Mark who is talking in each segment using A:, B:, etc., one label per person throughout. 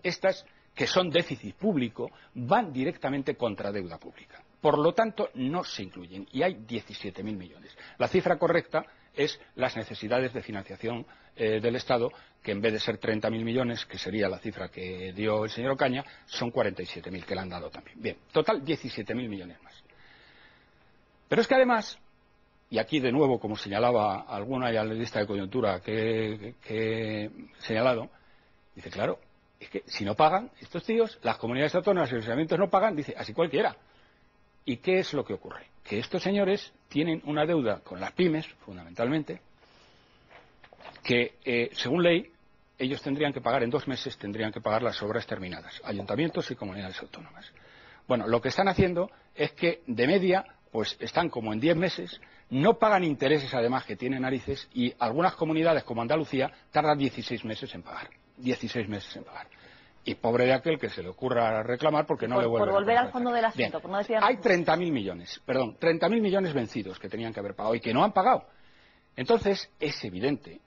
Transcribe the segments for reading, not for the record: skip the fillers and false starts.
A: estas que son déficit público van directamente contra deuda pública. Por lo tanto, no se incluyen y hay 17.000 millones. La cifra correcta es las necesidades de financiación del Estado, que en vez de ser 30.000 millones, que sería la cifra que dio el señor Ocaña, son 47.000 que le han dado también. Bien, total 17.000 millones más. Pero es que además, y aquí de nuevo, como señalaba alguna analista de coyuntura que he señalado, dice, claro, es que si no pagan estos tíos, las comunidades autónomas y los ayuntamientos no pagan, dice, así cualquiera. ¿Y qué es lo que ocurre? Que estos señores tienen una deuda con las pymes, fundamentalmente, que según ley ellos tendrían que pagar en 2 meses, tendrían que pagar las obras terminadas, ayuntamientos y comunidades autónomas. Bueno, lo que están haciendo es que de media pues están como en 10 meses, no pagan intereses además, que tienen narices, y algunas comunidades como Andalucía tardan 16 meses en pagar. 16 meses en pagar. Y pobre de aquel que se le ocurra reclamar porque no le vuelve a
B: Por volver al fondo del asunto.
A: Bien,
B: por no decir
A: hay 30.000 millones, perdón, 30.000 millones vencidos que tenían que haber pagado y que no han pagado. Entonces, es evidente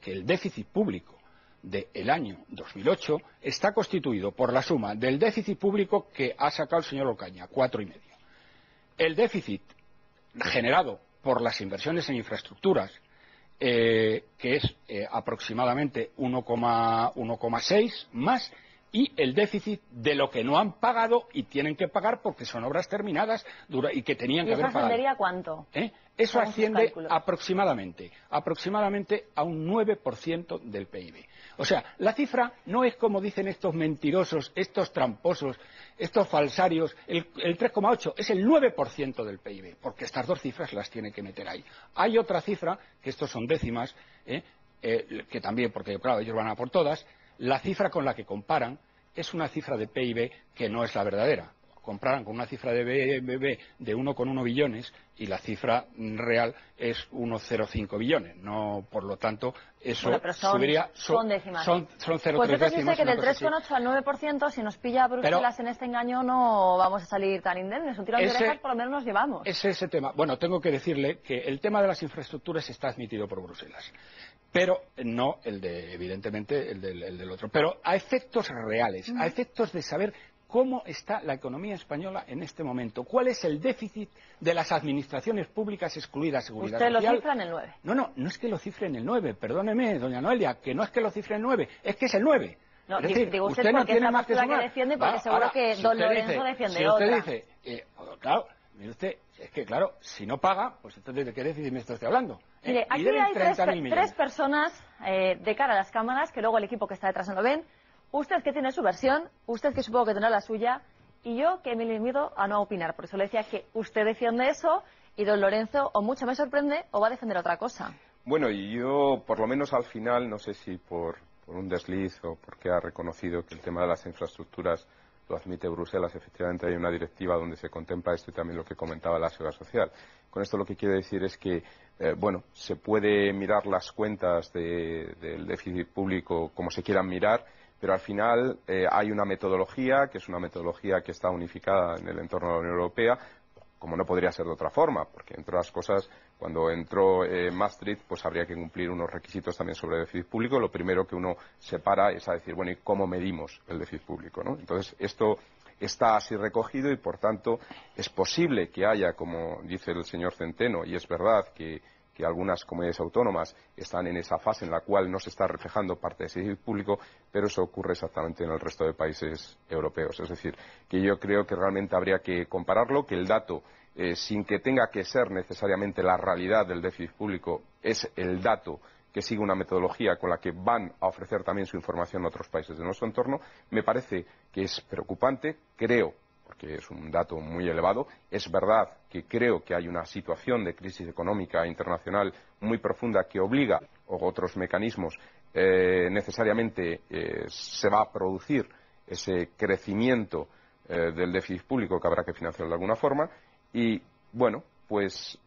A: que el déficit público del año 2008 está constituido por la suma del déficit público que ha sacado el señor Ocaña, 4,5. El déficit generado por las inversiones en infraestructuras, que es aproximadamente 1,6 más, y el déficit de lo que no han pagado y tienen que pagar porque son obras terminadas y que tenían que haber pagado.
B: ¿Y eso ascendería a cuánto?
A: Eso asciende aproximadamente a un 9% del PIB. O sea, la cifra no es como dicen estos mentirosos, estos tramposos, estos falsarios, el 3,8, es el 9% del PIB, porque estas dos cifras las tiene que meter ahí. Hay otra cifra, que estos son décimas, que también, porque claro, ellos van a por todas, la cifra con la que comparan es una cifra de PIB que no es la verdadera. Comparan con una cifra de BBB de 1,1 billones y la cifra real es 1,05 billones. No, por lo tanto, eso subiría...
B: Son décimas.
A: Son 0,3
B: pues
A: décimas.
B: Pues que del 3,8 al 9%, si nos pilla Bruselas en este engaño, no vamos a salir tan indemnes. Un tirón de orejas por lo menos nos llevamos.
A: Es ese tema. Bueno, tengo que decirle que el tema de las infraestructuras está admitido por Bruselas. Pero no evidentemente, el del otro. Pero a efectos reales, a efectos de saber cómo está la economía española en este momento, cuál es el déficit de las administraciones públicas, excluida Seguridad Social.
B: Usted lo cifra en el 9.
A: No es que lo cifre en el 9, perdóneme, doña Noelia, que no es que lo cifre en el 9, es que es el 9.
B: No,
A: es decir,
B: digo
A: usted no tiene más que sumar.
B: Que defiende, porque seguro que
A: si
B: don Lorenzo defiende
A: si
B: otra.
A: usted dice, claro, mire usted, es que claro, si no paga, pues entonces ¿de qué déficit me estoy hablando?
B: Mire, aquí hay tres personas de cara a las cámaras, que luego el equipo que está detrás no lo ven. Usted que tiene su versión, usted que supongo que tendrá la suya, y yo que me limito a no opinar. Por eso le decía que usted defiende eso y don Lorenzo o mucho me sorprende o va a defender otra cosa.
C: Bueno, y yo por lo menos al final, no sé si por un desliz o porque ha reconocido que el tema de las infraestructuras lo admite Bruselas, efectivamente hay una directiva donde se contempla esto y también lo que comentaba la Seguridad Social. Con esto lo que quiero decir es que, se puede mirar las cuentas del déficit público como se quieran mirar, pero al final hay una metodología, que es una metodología que está unificada en el entorno de la Unión Europea, como no podría ser de otra forma, porque entre otras cosas, cuando entró Maastricht, pues habría que cumplir unos requisitos también sobre el déficit público. Lo primero que uno se para es a decir, bueno, ¿y cómo medimos el déficit público, ¿no? Entonces, esto está así recogido y, por tanto, es posible que haya, como dice el señor Centeno, y es verdad que algunas comunidades autónomas están en esa fase en la cual no se está reflejando parte de ese déficit público, pero eso ocurre exactamente en el resto de países europeos. Es decir, que yo creo que realmente habría que compararlo, que el dato, sin que tenga que ser necesariamente la realidad del déficit público, es el dato que sigue una metodología con la que van a ofrecer también su información a otros países de nuestro entorno. Me parece que es preocupante, creo, porque es un dato muy elevado. Es verdad que creo que hay una situación de crisis económica internacional muy profunda que obliga, o otros mecanismos, necesariamente se va a producir ese crecimiento del déficit público que habrá que financiar de alguna forma. Y, bueno, pues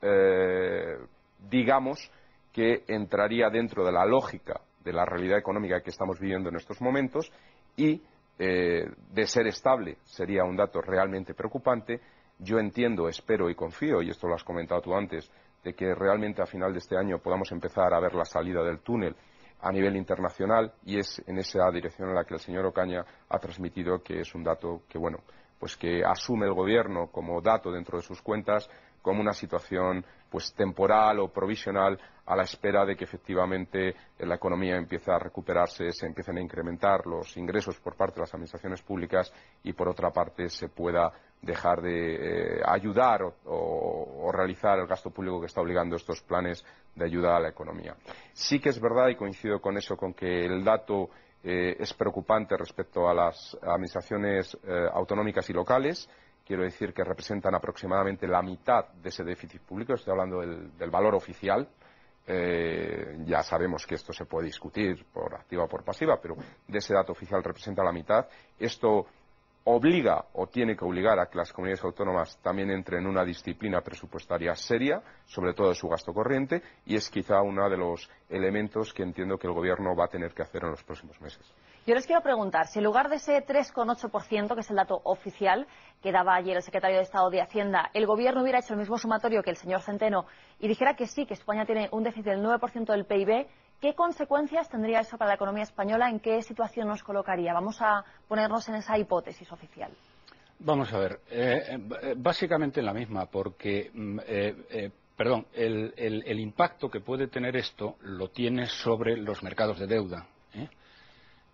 C: digamos que entraría dentro de la lógica de la realidad económica que estamos viviendo en estos momentos y de ser estable sería un dato realmente preocupante. Yo entiendo, espero y confío, y esto lo has comentado tú antes, de que realmente a final de este año podamos empezar a ver la salida del túnel a nivel internacional, y es en esa dirección en la que el señor Ocaña ha transmitido que es un dato que, bueno, pues que asume el Gobierno como dato dentro de sus cuentas, como una situación pues temporal o provisional, a la espera de que efectivamente la economía empiece a recuperarse, se empiecen a incrementar los ingresos por parte de las administraciones públicas y, por otra parte, se pueda dejar de ayudar o realizar el gasto público que está obligando estos planes de ayuda a la economía. Sí que es verdad, y coincido con eso, con que el dato es preocupante respecto a las administraciones autonómicas y locales. Quiero decir que representan aproximadamente la mitad de ese déficit público. Estoy hablando del valor oficial. Ya sabemos que esto se puede discutir por activa o por pasiva, pero de ese dato oficial representa la mitad. Esto obliga o tiene que obligar a que las comunidades autónomas también entren en una disciplina presupuestaria seria, sobre todo de su gasto corriente, y es quizá uno de los elementos que entiendo que el Gobierno va a tener que hacer en los próximos meses.
B: Yo les quiero preguntar, si en lugar de ese 3,8%, que es el dato oficial que daba ayer el secretario de Estado de Hacienda, el Gobierno hubiera hecho el mismo sumatorio que el señor Centeno y dijera que sí, que España tiene un déficit del 9% del PIB, ¿qué consecuencias tendría eso para la economía española? ¿En qué situación nos colocaría? Vamos a ponernos en esa hipótesis oficial.
A: Vamos a ver, básicamente en la misma, porque, el impacto que puede tener esto lo tiene sobre los mercados de deuda.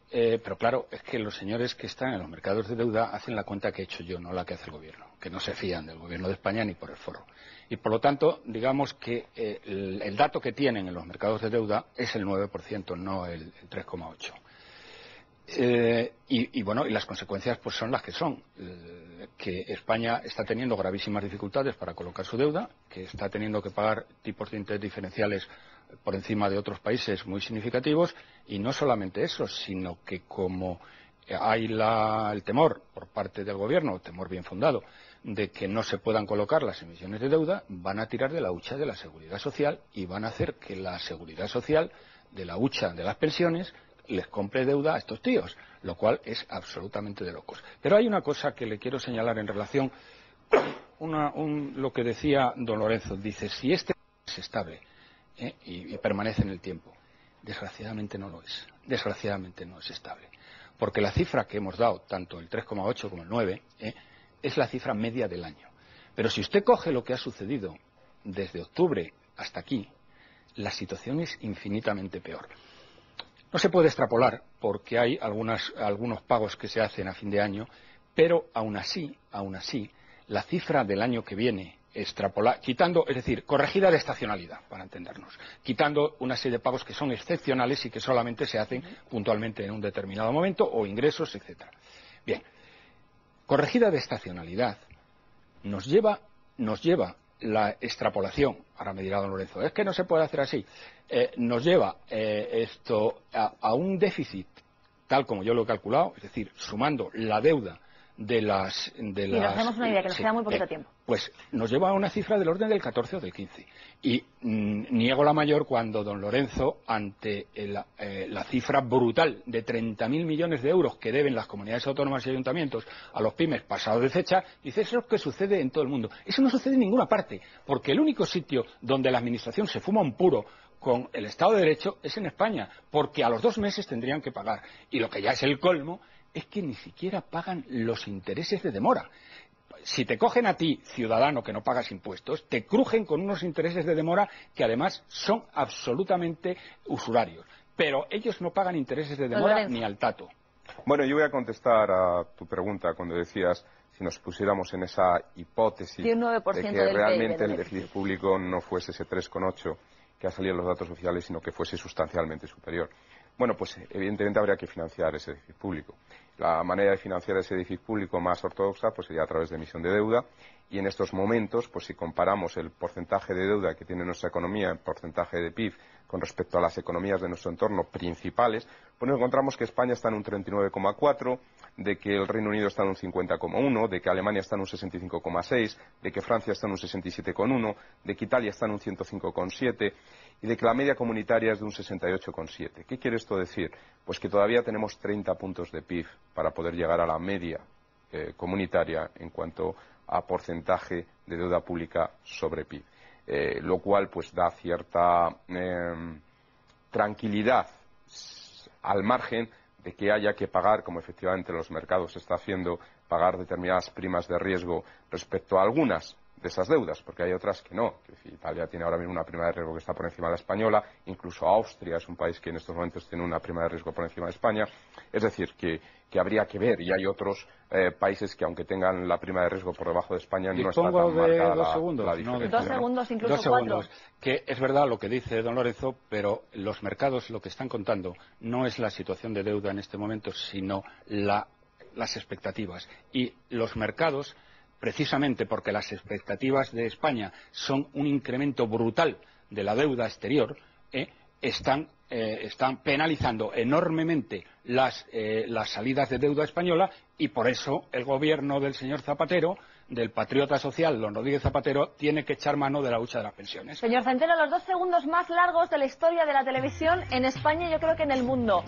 A: Pero claro, es que los señores que están en los mercados de deuda hacen la cuenta que he hecho yo, no la que hace el Gobierno, que no se fían del Gobierno de España ni por el foro. Y por lo tanto, digamos que el dato que tienen en los mercados de deuda es el 9%, no el 3,8%. Y las consecuencias pues son las que son. Que España está teniendo gravísimas dificultades para colocar su deuda, que está teniendo que pagar tipos de interés diferenciales por encima de otros países muy significativos, y no solamente eso, sino que como hay el temor por parte del Gobierno, temor bien fundado, de que no se puedan colocar las emisiones de deuda, van a tirar de la hucha de la seguridad social y van a hacer que la seguridad social, de la hucha de las pensiones, les compre deuda a estos tíos, lo cual es absolutamente de locos. Pero hay una cosa que le quiero señalar en relación lo que decía don Lorenzo. Dice, si este es estable y permanece en el tiempo, desgraciadamente no lo es. Desgraciadamente no es estable. Porque la cifra que hemos dado, tanto el 3,8 como el 9, es la cifra media del año. Pero si usted coge lo que ha sucedido desde octubre hasta aquí, la situación es infinitamente peor. No se puede extrapolar porque hay algunos pagos que se hacen a fin de año, pero aún así, la cifra del año que viene, quitando, es decir, corregida de estacionalidad, para entendernos, quitando una serie de pagos que son excepcionales y que solamente se hacen puntualmente en un determinado momento, o ingresos, etcétera. Bien, corregida de estacionalidad nos lleva la extrapolación, ahora me dirá don Lorenzo, es que no se puede hacer así, nos lleva esto a un déficit tal como yo lo he calculado, es decir, sumando la deuda y
B: nos hacemos una idea, que nos queda muy poquito tiempo.
A: Pues nos lleva a una cifra del orden del 14 o del 15. Y niego la mayor cuando don Lorenzo, ante la cifra brutal de 30.000 millones de euros que deben las comunidades autónomas y ayuntamientos a los pymes pasados de fecha, dice, eso es lo que sucede en todo el mundo. Eso no sucede en ninguna parte, porque el único sitio donde la Administración se fuma un puro con el Estado de Derecho es en España, porque a los 2 meses tendrían que pagar. Y lo que ya es el colmo es que ni siquiera pagan los intereses de demora. Si te cogen a ti, ciudadano que no pagas impuestos, te crujen con unos intereses de demora que además son absolutamente usurarios. Pero ellos no pagan intereses de demora ni al tato.
C: Bueno, yo voy a contestar a tu pregunta cuando decías si nos pusiéramos en esa hipótesis de que realmente el déficit público no fuese ese 3,8 que ha salido en los datos oficiales, sino que fuese sustancialmente superior. Bueno, pues evidentemente habría que financiar ese déficit público. La manera de financiar ese déficit público más ortodoxa pues sería a través de emisión de deuda, y en estos momentos, pues si comparamos el porcentaje de deuda que tiene nuestra economía en porcentaje de PIB con respecto a las economías de nuestro entorno principales, pues nos encontramos que España está en un 39,4, de que el Reino Unido está en un 50,1, de que Alemania está en un 65,6, de que Francia está en un 67,1, de que Italia está en un 105,7 y de que la media comunitaria es de un 68,7. ¿Qué quiere esto decir? Pues que todavía tenemos 30 puntos de PIB para poder llegar a la media comunitaria en cuanto a porcentaje de deuda pública sobre PIB, lo cual pues da cierta tranquilidad al margen de que haya que pagar, como efectivamente los mercados se está haciendo, pagar determinadas primas de riesgo respecto a algunas de esas deudas, porque hay otras que no. Italia tiene ahora mismo una prima de riesgo que está por encima de la española, incluso Austria es un país que en estos momentos tiene una prima de riesgo por encima de España. Es decir, que habría que ver, y hay otros países que, aunque tengan la prima de riesgo por debajo de España, no está tan marcada la diferencia.
B: 2 segundos, incluso
A: 2 segundos. Que es verdad lo que dice don Lorenzo, pero los mercados lo que están contando no es la situación de deuda en este momento, sino las expectativas. Y los mercados, precisamente porque las expectativas de España son un incremento brutal de la deuda exterior, están penalizando enormemente las salidas de deuda española, y por eso el gobierno del señor Zapatero, del patriota social don Rodríguez Zapatero, tiene que echar mano de la hucha de las pensiones.
B: Señor Centeno, los 2 segundos más largos de la historia de la televisión en España y yo creo que en el mundo.